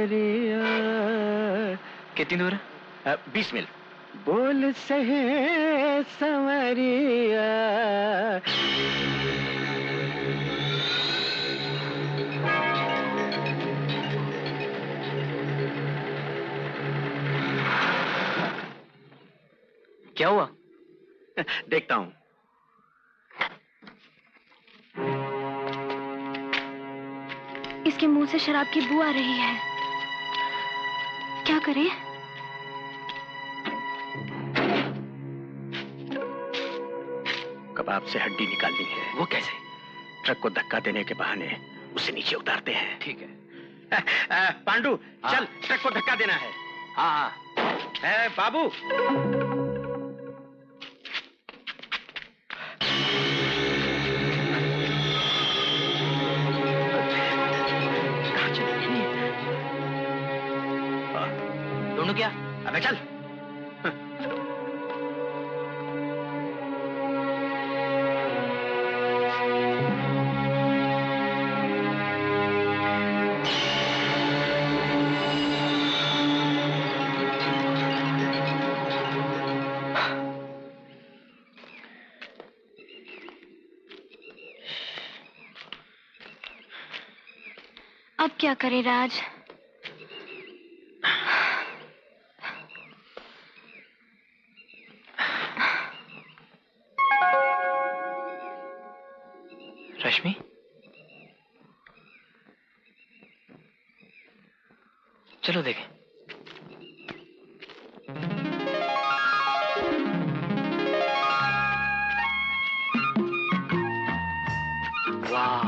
सवरिया। कितनी दूर है? 20 मील। बोल सहे सवरिया। क्या हुआ? देखता हूं। इसके मुंह से शराब की बू आ रही है। क्या करें? कबाब से हड्डी निकालनी है। वो कैसे? ट्रक को धक्का देने के बहाने उसे नीचे उतारते हैं। ठीक है। पांडू, चल, ट्रक को धक्का देना है। हाँ। बाबू। दोनों क्या? अबे चल। अब क्या करें राज? रश्मि, चलो देखें। वाह,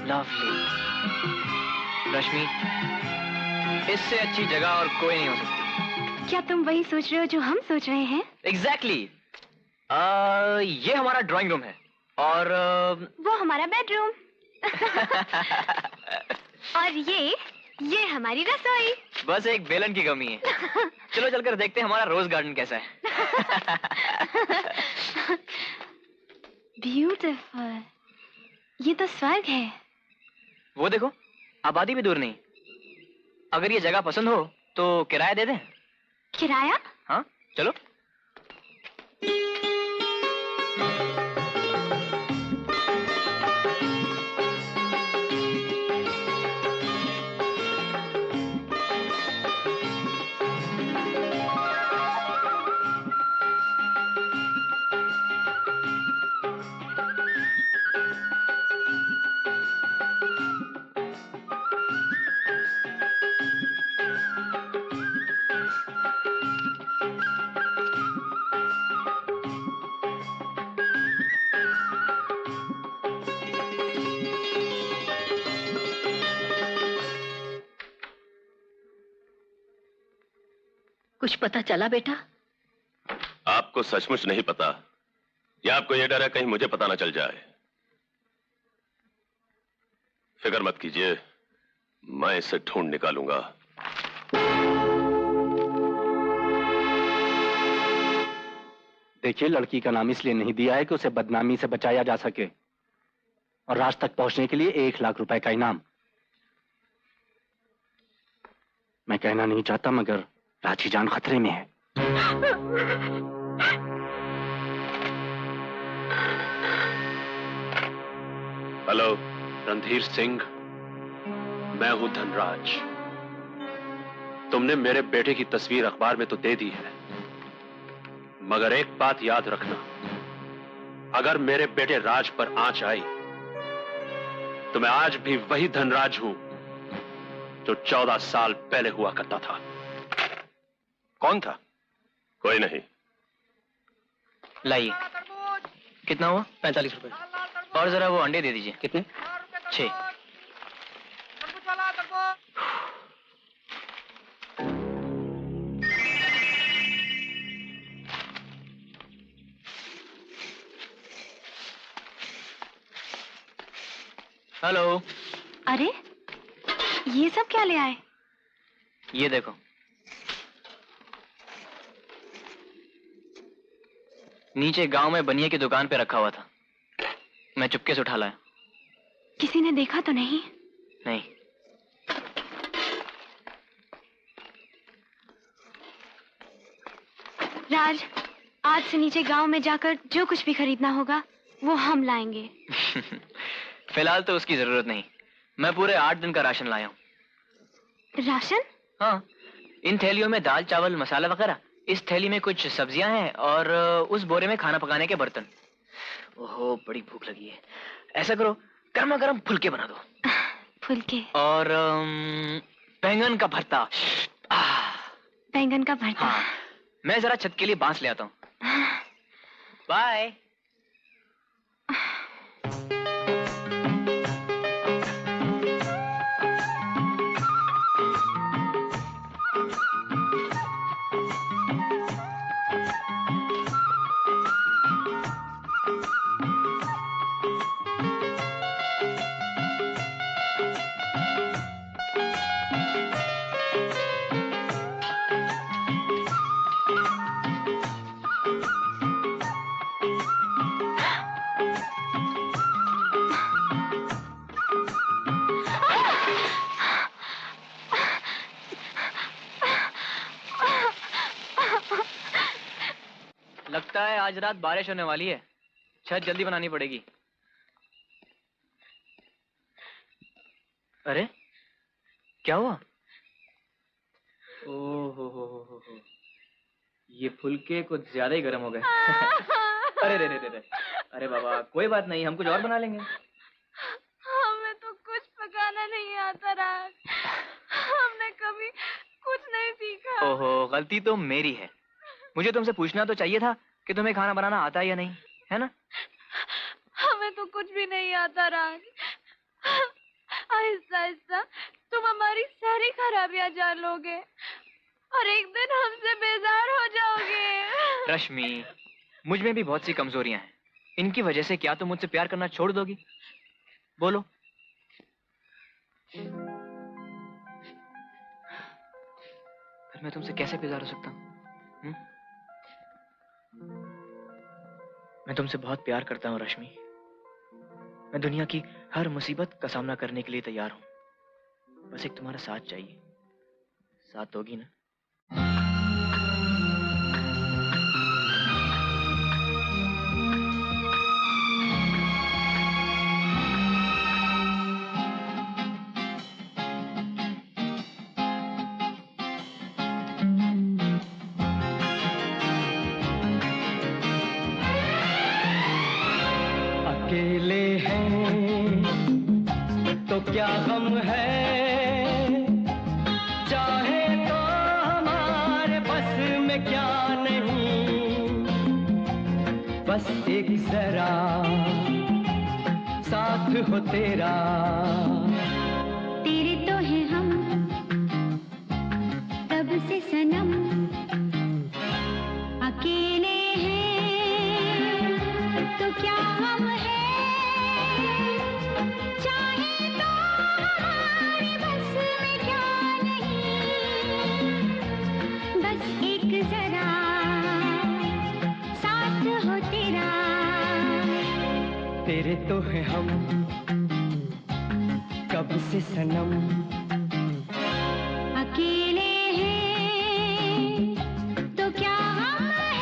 लवली। रश्मि, इससे अच्छी जगह और कोई नहीं हो सकती। क्या तुम वही सोच रहे हो जो हम सोच रहे हैं? एग्जैक्टली। ये हमारा ड्राइंग रूम है और वो हमारा बेडरूम। और ये हमारी रसोई। बस एक बेलन की कमी है। चलो चलकर देखते हैं हमारा रोज गार्डन कैसा है। ब्यूटीफुल। ये तो स्वर्ग है। वो देखो, आबादी भी दूर नहीं। अगर ये जगह पसंद हो तो किराया दे दें। किराया? हाँ, चलो। कुछ पता चला बेटा? आपको सचमुच नहीं पता या आपको यह डर है कहीं मुझे पता ना चल जाए? फिक्र मत कीजिए, मैं इसे ढूंढ निकालूंगा। देखिए, लड़की का नाम इसलिए नहीं दिया है कि उसे बदनामी से बचाया जा सके, और राज तक पहुंचने के लिए 1 लाख रुपए का इनाम। मैं कहना नहीं चाहता मगर राज की जान खतरे में है। हेलो, रणधीर सिंह, मैं हूं धनराज। तुमने मेरे बेटे की तस्वीर अखबार में तो दे दी है, मगर एक बात याद रखना, अगर मेरे बेटे राज पर आंच आई तो मैं आज भी वही धनराज हूं जो 14 साल पहले हुआ करता था। कौन था? कोई नहीं। लाइए। कितना हुआ? 45 रुपए। और जरा वो अंडे दे दीजिए। कितने? 6। हेलो। अरे, ये सब क्या ले आए? ये देखो। नीचे गांव में बनिए की दुकान पे रखा हुआ था, मैं चुपके से उठा लाया। किसी ने देखा तो नहीं? नहीं। राज, आज से नीचे गांव में जाकर जो कुछ भी खरीदना होगा वो हम लाएंगे। फिलहाल तो उसकी जरूरत नहीं। मैं पूरे 8 दिन का राशन लाया हूँ। राशन? हाँ, इन थैलियों में दाल, चावल, मसाला वगैरह। इस थैली में कुछ सब्जियां हैं और उस बोरे में खाना पकाने के बर्तन। ओहो, बड़ी भूख लगी है। ऐसा करो, गर्मा गर्म फुलके बना दो। फुलके? और बैंगन का भरता। बैंगन का भरता? हाँ, मैं जरा छत के लिए बांस ले आता हूँ। बाय। लगता है आज रात बारिश होने वाली है। छत जल्दी बनानी पड़ेगी। अरे, क्या हुआ? ओहो, ये फुलके कुछ ज्यादा ही गर्म हो गए। अरे रे रे रे रे। अरे बाबा, कोई बात नहीं, हम कुछ और बना लेंगे। हमें तो कुछ पकाना नहीं आता राज। हमने कभी कुछ नहीं सीखा। ओहो, गलती तो मेरी है। मुझे तुमसे पूछना तो चाहिए था कि तुम्हें खाना बनाना आता है या नहीं, है ना? हमें तो कुछ भी नहीं आता राज। आहिस्ता आहिस्ता तुम हमारी सारी खराबियां जान लोगे और एक दिन हमसे बेजार हो जाओगे। रश्मि, मुझ में भी बहुत सी कमजोरियां हैं। इनकी वजह से क्या तुम मुझसे प्यार करना छोड़ दोगी? बोलो। फिर मैं तुमसे कैसे बेजार हो सकता हूँ? मैं तुमसे बहुत प्यार करता हूँ रश्मि। मैं दुनिया की हर मुसीबत का सामना करने के लिए तैयार हूँ। बस एक तुम्हारा साथ चाहिए। साथ दोगी ना? अकेले हैं तो क्या गम है, चाहे तो हमारे बस में क्या नहीं, बस एक जरा साथ हो तेरा। तेरे तो हैं हम तब से सनम, अकेले हैं तो क्या गम है, चाहे तो हमारे बस में क्या नहीं, बस एक जरा साथ हो तेरा। तेरे तो हैं हम कब से सनम, अकेले हैं तो क्या गम है।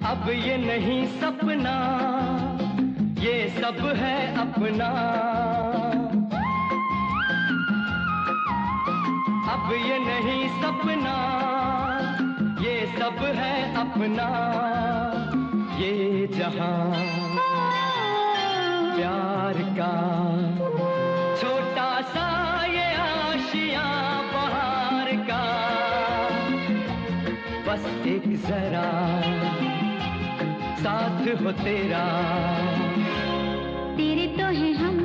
अब ये नहीं सपना, ये सब है अपना। अब ये नहीं सपना, ये सब है अपना। ये जहां प्यार का छोटा सा ये आशियां बहार का, बस एक जरा साथ साथ हो तेरा। तेरे तो हैं हम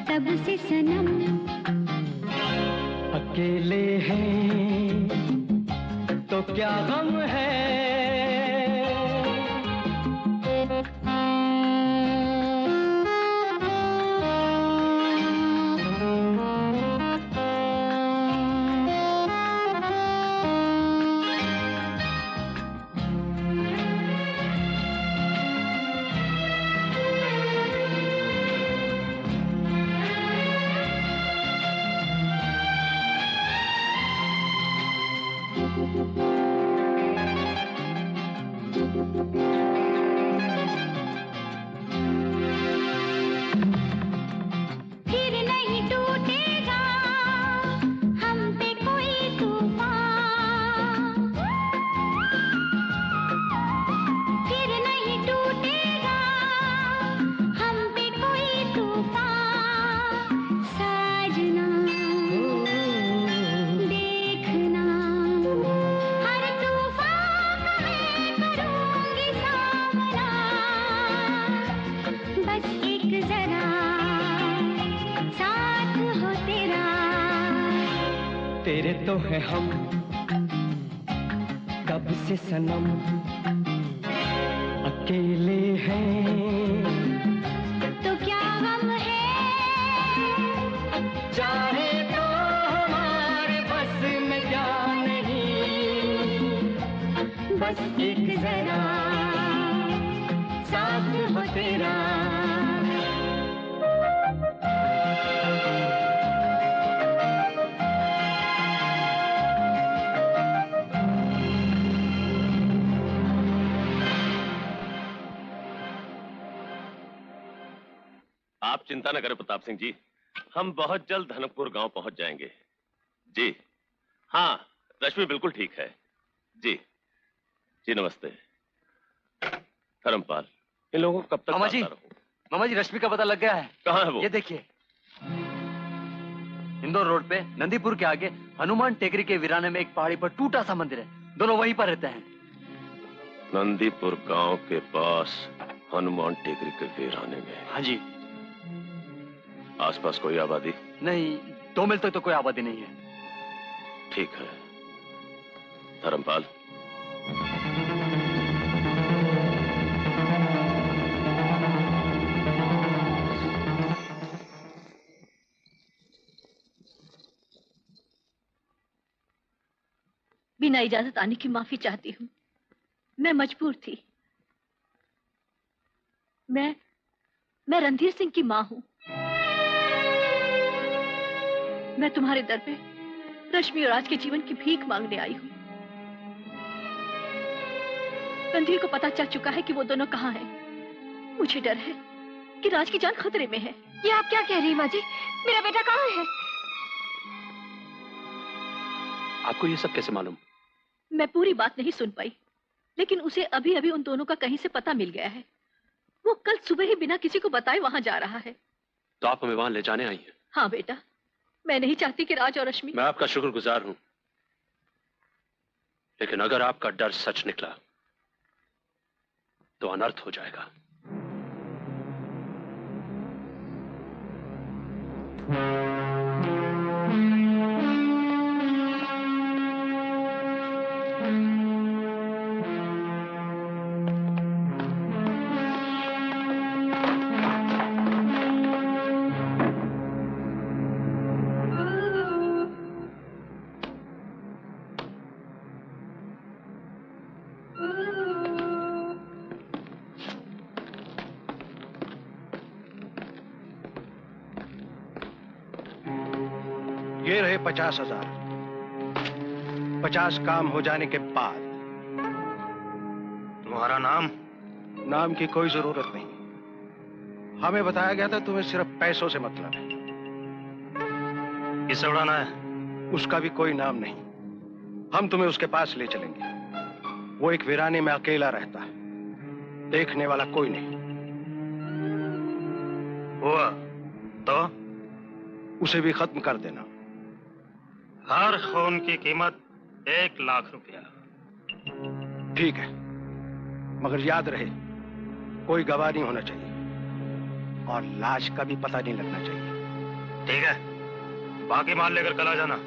तब से सनम, अकेले हैं तो क्या गम है। फिर नहीं टूटेगा हम पे कोई तूफान, फिर नहीं टूटेगा हम पे कोई तूफान। साजना देखना हर तूफान का मैं करूंगी सामना, बस एक जरा साथ हो तेरा। तेरे तो है हम कब से सनम, अकेले हैं तो क्या गम है, चाहे तो हमारे बस में क्या नहीं, बस एक जरा साथ हो तेरा। आप चिंता न करें प्रताप सिंह जी, हम बहुत जल्द धनकपुर गांव पहुंच जाएंगे। जी हाँ, रश्मि बिल्कुल ठीक है। जी जी नमस्ते। धर्मपाल, इन लोगों को कब तक मामा जी, मारता रहूं? मामा जी रश्मि का पता लग गया है। कहाँ है वो? ये देखिए, इंदौर रोड पे नंदीपुर के आगे हनुमान टेकरी के वीराने में एक पहाड़ी पर टूटा सा मंदिर है, दोनों वहीं पर रहते हैं। नंदीपुर गांव के पास हनुमान टेकरी के वीराने में। हाँ जी। आसपास कोई आबादी? नहीं, 2 मील तक तो कोई आबादी नहीं है। ठीक है धर्मपाल। बिना इजाजत आने की माफी चाहती हूँ, मैं मजबूर थी। मैं रणधीर सिंह की माँ हूँ। मैं तुम्हारे दर पे रश्मि और राज के जीवन की भीख मांगने आई हूँ। रणधीर को पता चल चुका है कि वो दोनों कहाँ हैं। मुझे डर है कि राज की जान खतरे में है। ये आप क्या कह रही हैं माँ जी? मेरा बेटा कहाँ है? आपको ये सब कैसे मालूम? मैं पूरी बात नहीं सुन पाई, लेकिन उसे अभी अभी उन दोनों का कहीं से पता मिल गया है। वो कल सुबह ही बिना किसी को बताए वहां जा रहा है। तो आप हमें वहां ले जाने आई हैं? हाँ बेटा, मैं नहीं चाहती कि राज और रश्मि। मैं आपका शुक्रगुजार हूं, लेकिन अगर आपका डर सच निकला तो अनर्थ हो जाएगा। ये रहे 50,000। 50 काम हो जाने के बाद। तुम्हारा नाम? नाम की कोई जरूरत नहीं। हमें बताया गया था तुम्हें सिर्फ पैसों से मतलब है। किसे उड़ाना है? उसका भी कोई नाम नहीं। हम तुम्हें उसके पास ले चलेंगे। वो एक वीराने में अकेला रहता है, देखने वाला कोई नहीं। हुआ तो उसे भी खत्म कर देना। हर खून की कीमत 1 लाख रुपया। ठीक है, मगर याद रहे, कोई गवाह नहीं होना चाहिए और लाश का भी पता नहीं लगना चाहिए। ठीक है, बाकी माल लेकर कल आ जाना।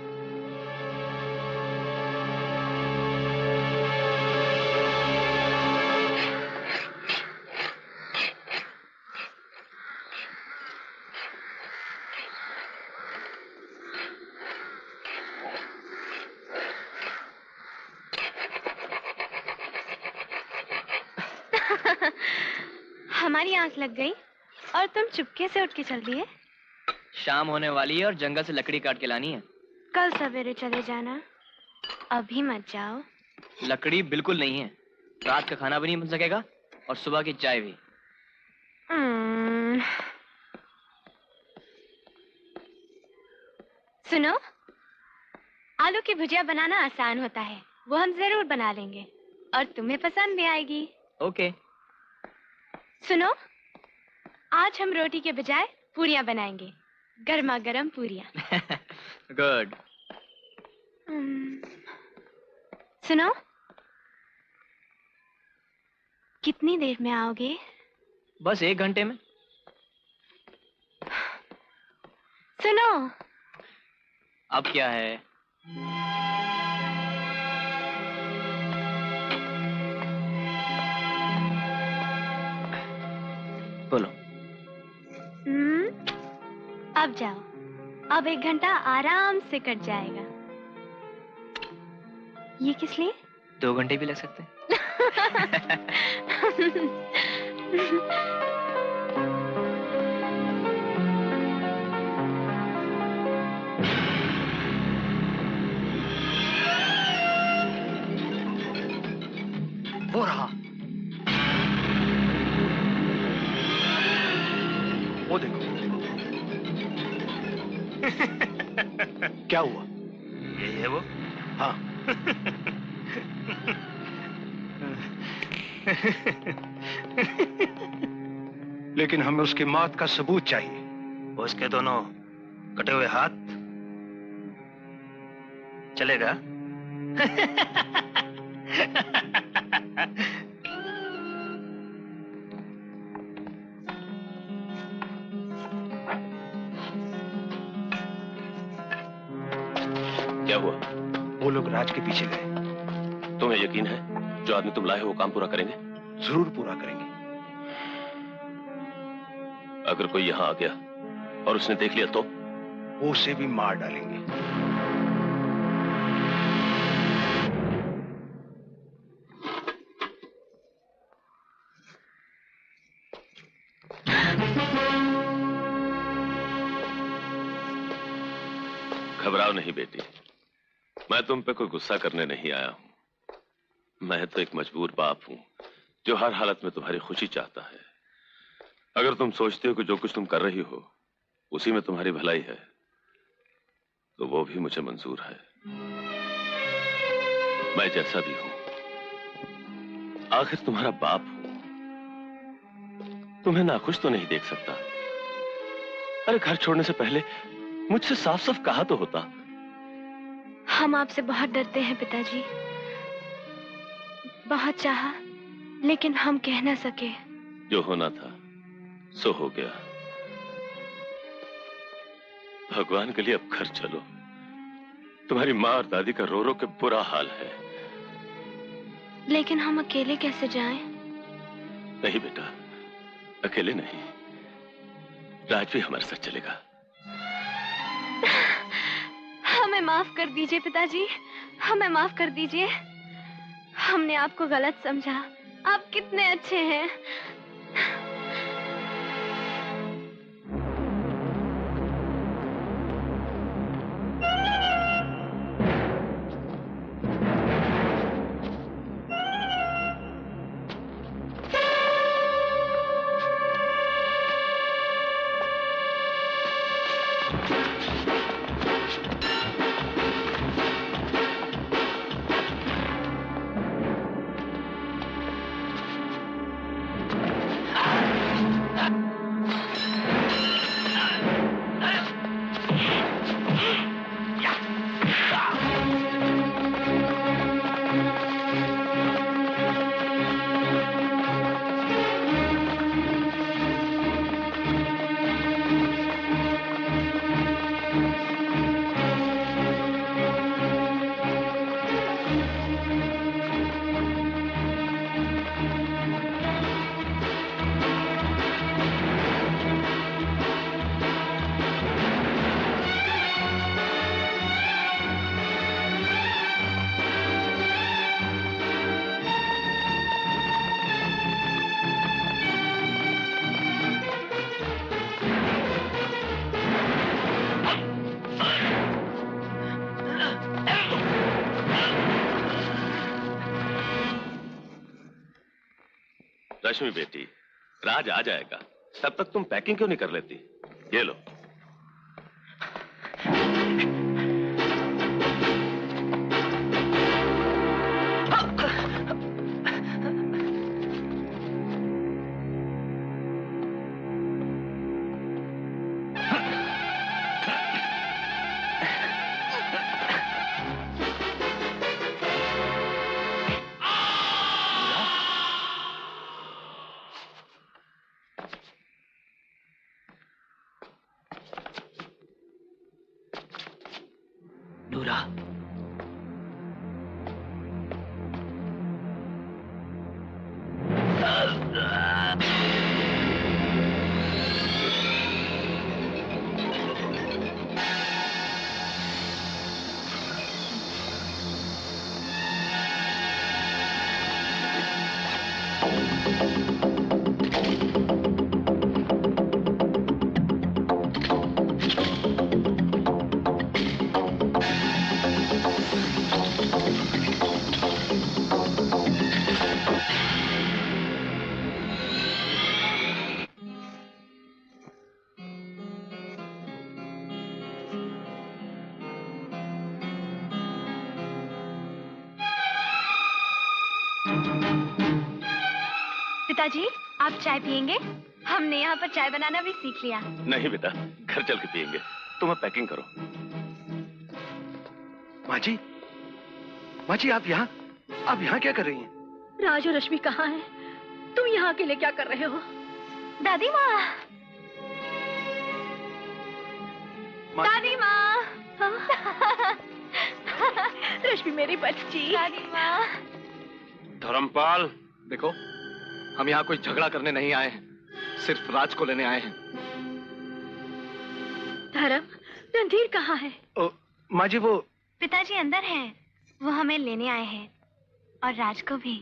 हमारी आंख लग गई और तुम चुपके से उठ के चल दिए। शाम होने वाली है और जंगल से लकड़ी काट के लानी है। कल सवेरे चले जाना, अभी मत जाओ। लकड़ी बिल्कुल नहीं है, रात का खाना भी नहीं बन सकेगा और सुबह की चाय भी। सुनो, आलू की भुजिया बनाना आसान होता है, वो हम जरूर बना लेंगे और तुम्हें पसंद भी आएगी। ओके। सुनो, आज हम रोटी के बजाय पूरियां बनाएंगे, गर्मा गर्म पूरियां। गुड। सुनो, कितनी देर में आओगे? बस 1 घंटे में। सुनो, अब क्या है? बोलो। अब जाओ, अब 1 घंटा आराम से कट जाएगा। ये किस लिए? 2 घंटे भी लग सकते हैं। वो रहा, वो देखो। क्या हुआ? यही है वो? हाँ। लेकिन हमें उसकी मौत का सबूत चाहिए। उसके दोनों कटे हुए हाथ चलेगा? क्या हुआ? वो लोग राज के पीछे गए। तुम्हें यकीन है जो आदमी तुम लाए हो वो काम पूरा करेंगे? जरूर पूरा करेंगे। अगर कोई यहाँ आ गया और उसने देख लिया तो? वो उसे भी मार डालेंगे। घबराओ नहीं बेटी, मैं तुम पे कोई गुस्सा करने नहीं आया हूं। मैं तो एक मजबूर बाप हूं जो हर हालत में तुम्हारी खुशी चाहता है। अगर तुम सोचते हो कि जो कुछ तुम कर रही हो उसी में तुम्हारी भलाई है तो वो भी मुझे मंजूर है। मैं जैसा भी हूं आखिर तुम्हारा बाप हूं, तुम्हें नाखुश तो नहीं देख सकता। अरे घर छोड़ने से पहले मुझसे साफ साफ कहा तो होता। हम आपसे बहुत डरते हैं पिताजी, बहुत चाहा लेकिन हम कह ना सके। जो होना था सो हो गया। भगवान के लिए अब घर चलो, तुम्हारी माँ और दादी का रो रो के बुरा हाल है। लेकिन हम अकेले कैसे जाएं? नहीं बेटा, अकेले नहीं, राज भी हमारे साथ चलेगा। हमें माफ कर दीजिए पिताजी, हमें माफ कर दीजिए। हमने आपको गलत समझा, आप कितने अच्छे हैं। रश्मि बेटी, राज आ जाएगा, तब तक तुम पैकिंग क्यों नहीं कर लेती? ये लो। नूरा, पिताजी, आप चाय पियेंगे? हमने यहाँ पर चाय बनाना भी सीख लिया। नहीं बेटा, घर चल के पियेंगे। तुम अब पैकिंग करो। माँ जी, आप यहाँ क्या कर रही हैं? राज और रश्मि कहाँ हैं? तुम यहाँ अकेले क्या कर रहे हो? दादी माँ, दादी माँ, रश्मि मेरी बच्ची। दादी माँ। धर्मपाल, देखो, हम यहाँ कोई झगड़ा करने नहीं आए हैं, सिर्फ राज को लेने आए हैं। धर्म, रणधीर कहाँ है? माँ जी, वो पिताजी अंदर हैं, वो हमें लेने आए हैं और राज को भी।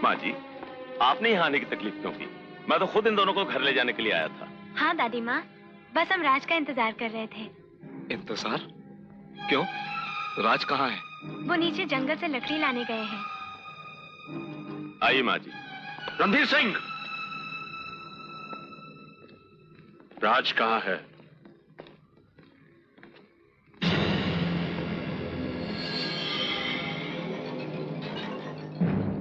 माँ जी, आपने यहाँ आने की तकलीफ क्यों की? मैं तो खुद इन दोनों को घर ले जाने के लिए आया था। हाँ दादी माँ, बस हम राज का इंतजार कर रहे थे। इंतजार? क्यों? राज कहाँ है? वो नीचे जंगल से लकड़ी लाने गए हैं। आइए माँ जी। रणधीर सिंह, राज कहाँ है?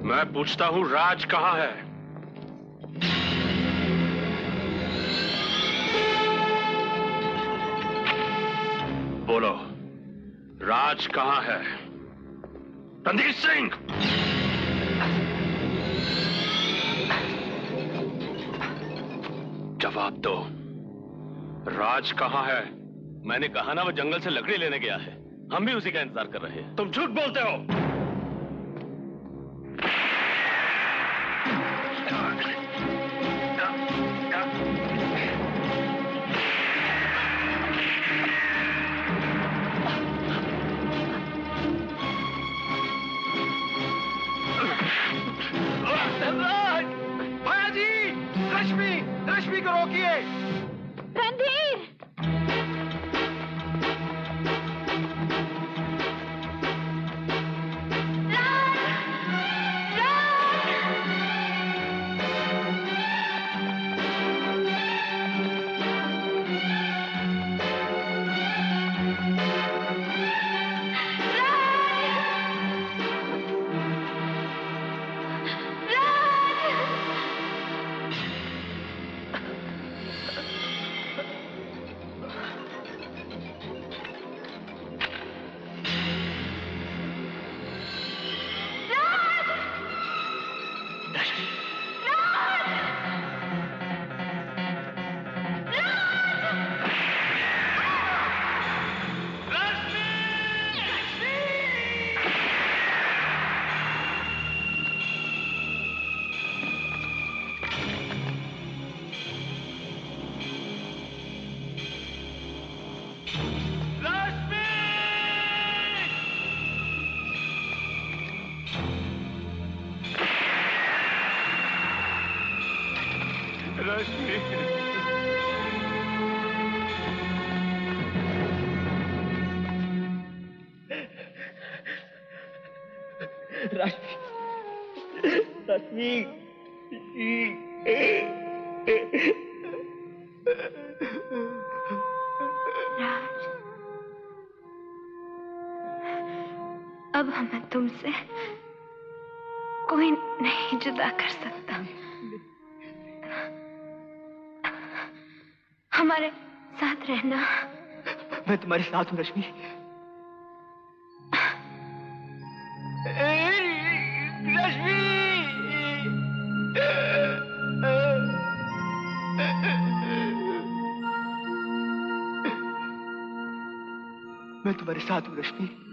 मैं पूछता हूँ, राज कहाँ है? बोलो, राज कहाँ है? रणधीर सिंह! जवाब दो, राज कहाँ है? मैंने कहा ना, वो जंगल से लकड़ी लेने गया है। हम भी उसी का इंतजार कर रहे हैं। तुम झूठ बोलते हो। रश्मि को रोकिए। रणधीर! रश्मि। रश्मि, राज, अब हमें तुमसे कोई नहीं जुदा कर सकता। हमारे साथ रहना। मैं तुम्हारे साथ हूँ रश्मि। मैं तुम्हारे साथ हूँ रश्मि।